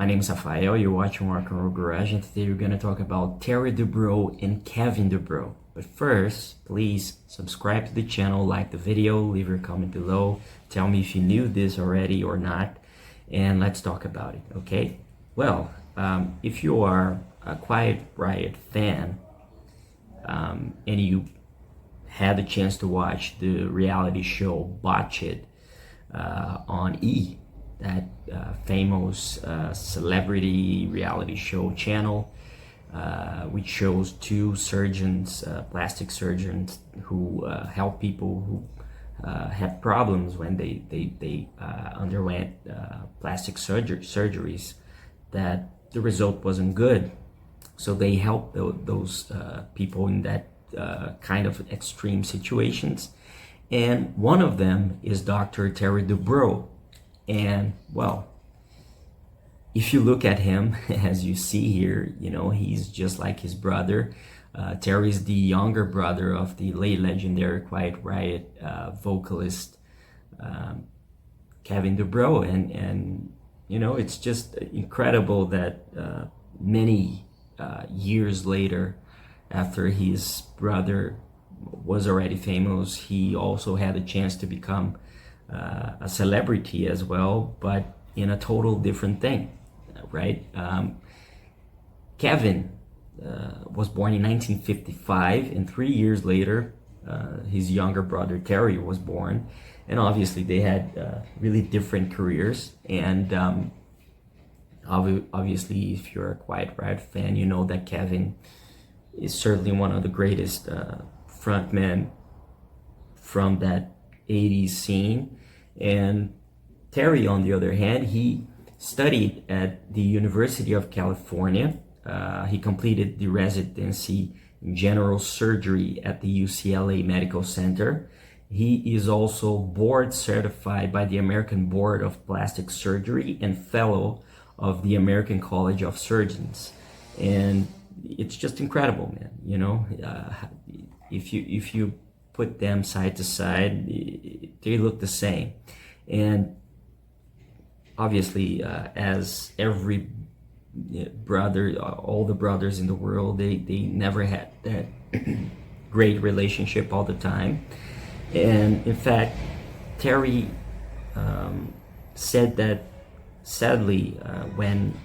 My name is Rafael, you're watching Rock and Roll Garage, and today we're going to talk about Terry DuBrow and Kevin DuBrow. But first, please subscribe to the channel, like the video, leave your comment below, tell me if you knew this already or not, and let's talk about it, okay? Well, if you are a Quiet Riot fan, and you had the chance to watch the reality show Botched on E!, that famous celebrity reality show channel, which shows two surgeons, plastic surgeons, who help people who had problems when they underwent plastic surgeries, that the result wasn't good. So they help those people in that kind of extreme situations. And one of them is Dr. Terry DuBrow. And well, if you look at him, as you see here, you know, he's just like his brother. Terry's the younger brother of the late legendary Quiet Riot vocalist Kevin DuBrow. And you know, it's just incredible that many years later, after his brother was already famous, he also had a chance to become a celebrity as well, but in a total different thing, right? Kevin was born in 1955, and 3 years later, his younger brother Terry was born, and obviously they had really different careers. And obviously, if you're a Quiet Riot fan, you know that Kevin is certainly one of the greatest frontmen from that 80s scene. And Terry, on the other hand, he studied at the University of California. He completed the residency in general surgery at the UCLA Medical Center. He is also board certified by the American Board of Plastic Surgery and fellow of the American College of Surgeons. And it's just incredible, man. You know, if you put them side to side, they look the same. And obviously, as every brother, all the brothers in the world, they never had that great relationship all the time. And in fact, Terry said that sadly, when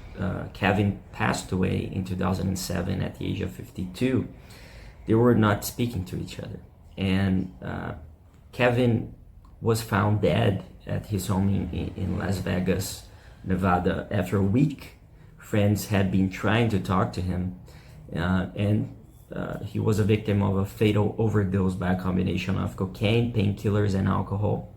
Kevin passed away in 2007 at the age of 52, they were not speaking to each other. And Kevin was found dead at his home in Las Vegas, Nevada. After a week, friends had been trying to talk to him, and he was a victim of a fatal overdose by a combination of cocaine, painkillers, and alcohol.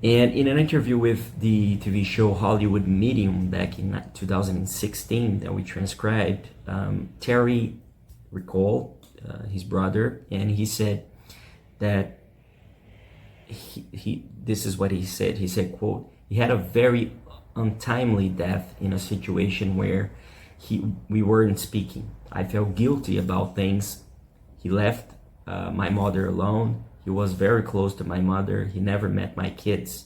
And in an interview with the TV show Hollywood Medium back in 2016 that we transcribed, Terry recalled his brother, and he said that this is what he said. He said, quote, "He had a very untimely death in a situation where we weren't speaking. I felt guilty about things. He left my mother alone. He was very close to my mother. He never met my kids.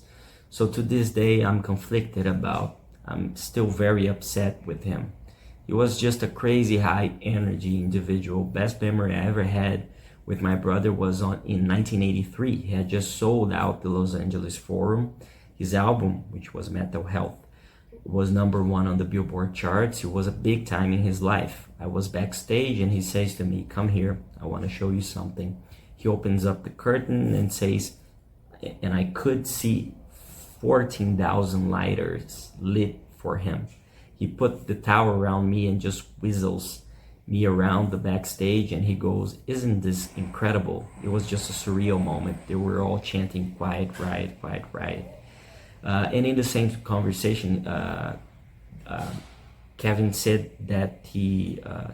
So to this day, I'm conflicted about. I'm still very upset with him. He was just a crazy high energy individual. Best memory I ever had with my brother was in 1983. He had just sold out the Los Angeles Forum. His album, which was Mental Health, was #1 on the Billboard charts. It was a big time in his life. I was backstage and he says to me, 'Come here, I want to show you something.' He opens up the curtain and says, and I could see 14,000 lighters lit for him. He put the towel around me and just whistles me around the backstage, and he goes, 'Isn't this incredible?' It was just a surreal moment. They were all chanting 'Quiet Riot, Quiet Riot.'" And in the same conversation, Kevin said that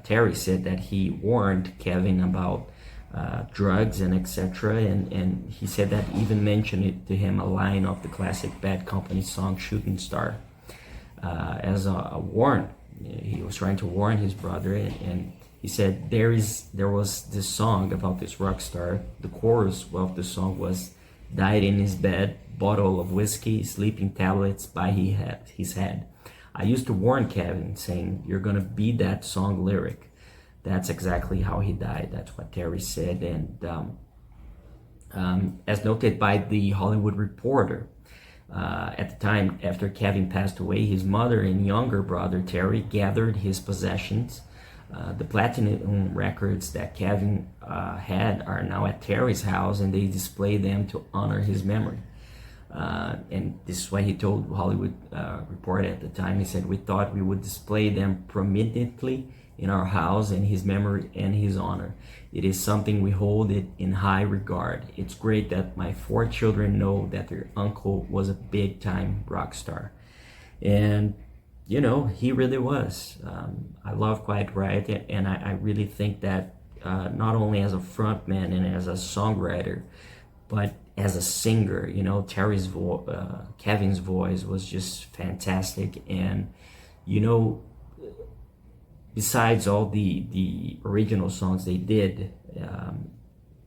Terry said that he warned Kevin about drugs and etc. And he said that even mentioned it to him, a line of the classic Bad Company song "Shooting Star," as a warn. He was trying to warn his brother, and he said there was this song about this rock star. The chorus of the song was, "Died in his bed, bottle of whiskey, sleeping tablets by his head. I used to warn Kevin, saying, you're gonna be that song lyric. That's exactly how he died. That's what Terry said. And as noted by the Hollywood Reporter, at the time after Kevin passed away, his mother and younger brother Terry gathered his possessions. The platinum records that Kevin had are now at Terry's house, and they display them to honor his memory. And this is what he told Hollywood Reporter at the time. He said, "We thought we would display them prominently in our house in his memory and his honor. It is something we hold it in high regard. It's great that my 4 children know that their uncle was a big-time rock star." And you know, he really was. I love Quiet Riot, and I really think that not only as a frontman and as a songwriter, but as a singer, you know, Kevin's voice was just fantastic. And you know, besides all the original songs they did,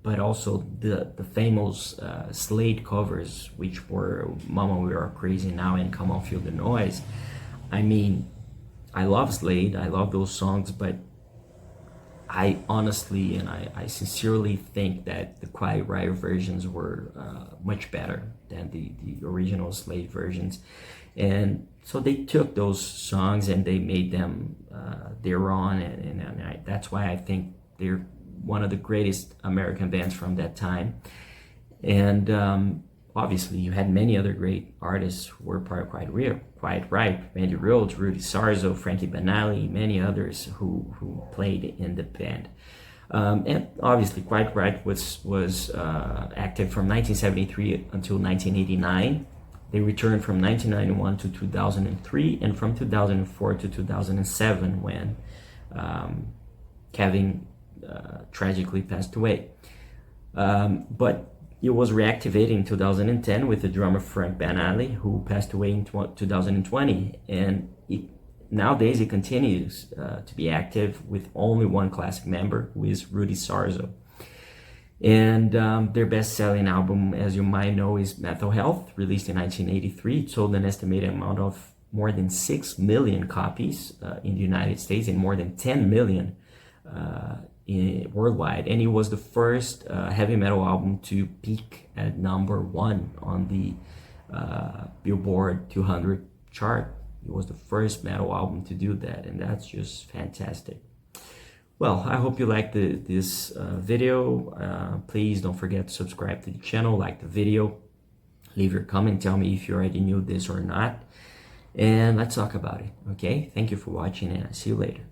but also the famous Slade covers, which were Mama We Are Crazy Now and Come On Feel the Noise. I mean, I love Slade, I love those songs, but I honestly and I sincerely think that the Quiet Riot versions were much better than the original Slade versions. And so they took those songs and they made them their own, and that's why I think they're one of the greatest American bands from that time. And obviously you had many other great artists who were part of Quiet Riot, Randy Rhoads, Rudy Sarzo, Frankie Banali, many others who played in the band. And obviously Quiet Riot was active from 1973 until 1989. They returned from 1991 to 2003, and from 2004 to 2007 when Kevin tragically passed away. But it was reactivated in 2010 with the drummer Frank Banali, who passed away in 2020. And nowadays it continues to be active with only one classic member, who is Rudy Sarzo. And their best-selling album, as you might know, is Mental Health, released in 1983. It sold an estimated amount of more than 6 million copies in the United States and more than 10 million worldwide. And it was the first heavy metal album to peak at #1 on the Billboard 200 chart. It was the first metal album to do that, and that's just fantastic. Well, I hope you liked this video. Please don't forget to subscribe to the channel, like the video, leave your comment, tell me if you already knew this or not, and let's talk about it, okay? Thank you for watching, and I'll see you later.